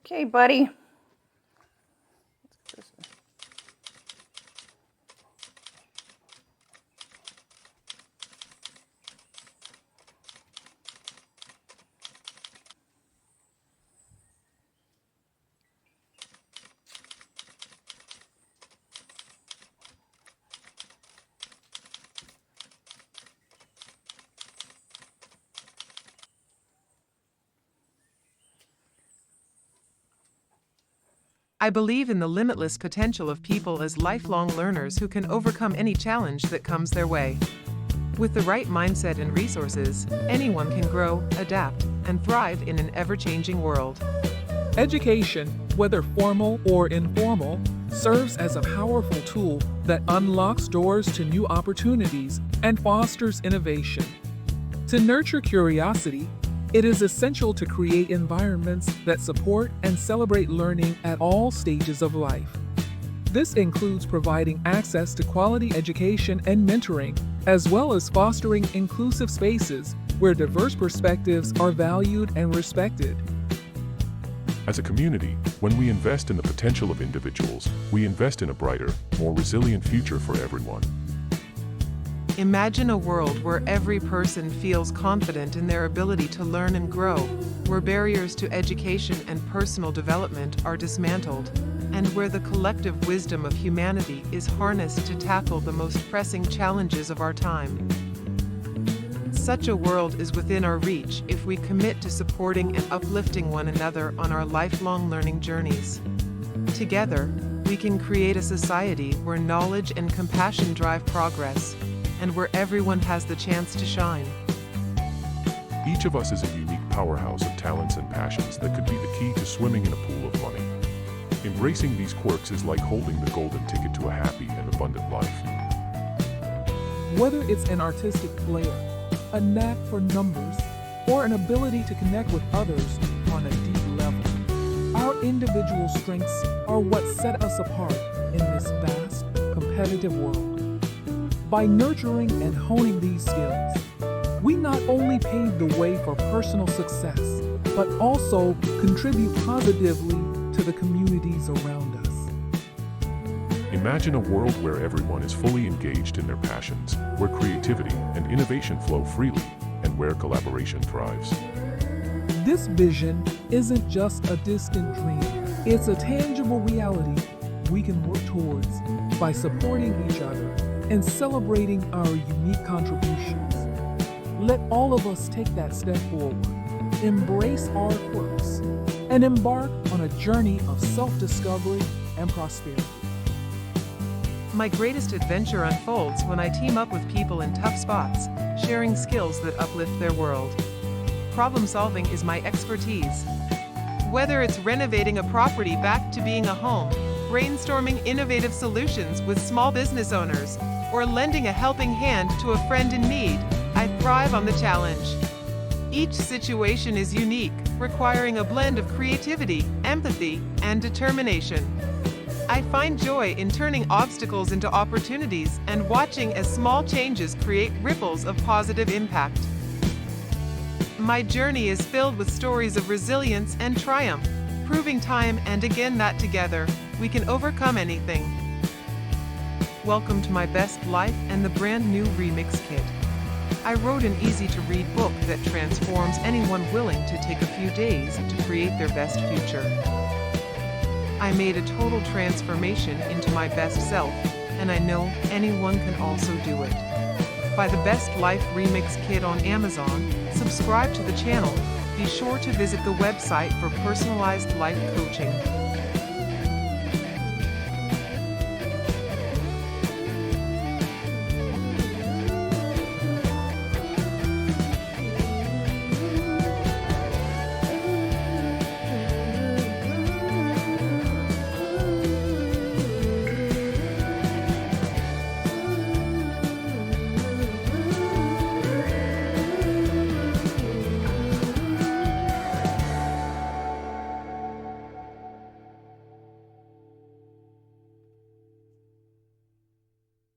Okay, buddy. I believe in the limitless potential of people as lifelong learners who can overcome any challenge that comes their way. With the right mindset and resources, anyone can grow, adapt, and thrive in an ever-changing world. Education, whether formal or informal, serves as a powerful tool that unlocks doors to new opportunities and fosters innovation. To nurture curiosity, it is essential to create environments that support and celebrate learning at all stages of life. This includes providing access to quality education and mentoring, as well as fostering inclusive spaces where diverse perspectives are valued and respected. As a community, when we invest in the potential of individuals, we invest in a brighter, more resilient future for everyone. Imagine a world where every person feels confident in their ability to learn and grow, where barriers to education and personal development are dismantled, and where the collective wisdom of humanity is harnessed to tackle the most pressing challenges of our time. Such a world is within our reach if we commit to supporting and uplifting one another on our lifelong learning journeys. Together, we can create a society where knowledge and compassion drive progress, and where everyone has the chance to shine. Each of us is a unique powerhouse of talents and passions that could be the key to swimming in a pool of money. Embracing these quirks is like holding the golden ticket to a happy and abundant life. Whether it's an artistic flair, a knack for numbers, or an ability to connect with others on a deep level, our individual strengths are what set us apart in this vast, competitive world. By nurturing and honing these skills, we not only pave the way for personal success, but also contribute positively to the communities around us. Imagine a world where everyone is fully engaged in their passions, where creativity and innovation flow freely, and where collaboration thrives. This vision isn't just a distant dream, it's a tangible reality we can work towards by supporting each other and celebrating our unique contributions. Let all of us take that step forward, embrace our quirks, and embark on a journey of self-discovery and prosperity. My greatest adventure unfolds when I team up with people in tough spots, sharing skills that uplift their world. Problem solving is my expertise. Whether it's renovating a property back to being a home, brainstorming innovative solutions with small business owners, or lending a helping hand to a friend in need, I thrive on the challenge. Each situation is unique, requiring a blend of creativity, empathy, and determination. I find joy in turning obstacles into opportunities and watching as small changes create ripples of positive impact. My journey is filled with stories of resilience and triumph, proving time and again that together, we can overcome anything. Welcome to my best life and the brand new remix kit. I wrote an easy-to-read book that transforms anyone willing to take a few days to create their best future. I made a total transformation into my best self, and I know anyone can also do it. Buy the Best Life Remix Kit on Amazon, subscribe to the channel, be sure to visit the website for personalized life coaching.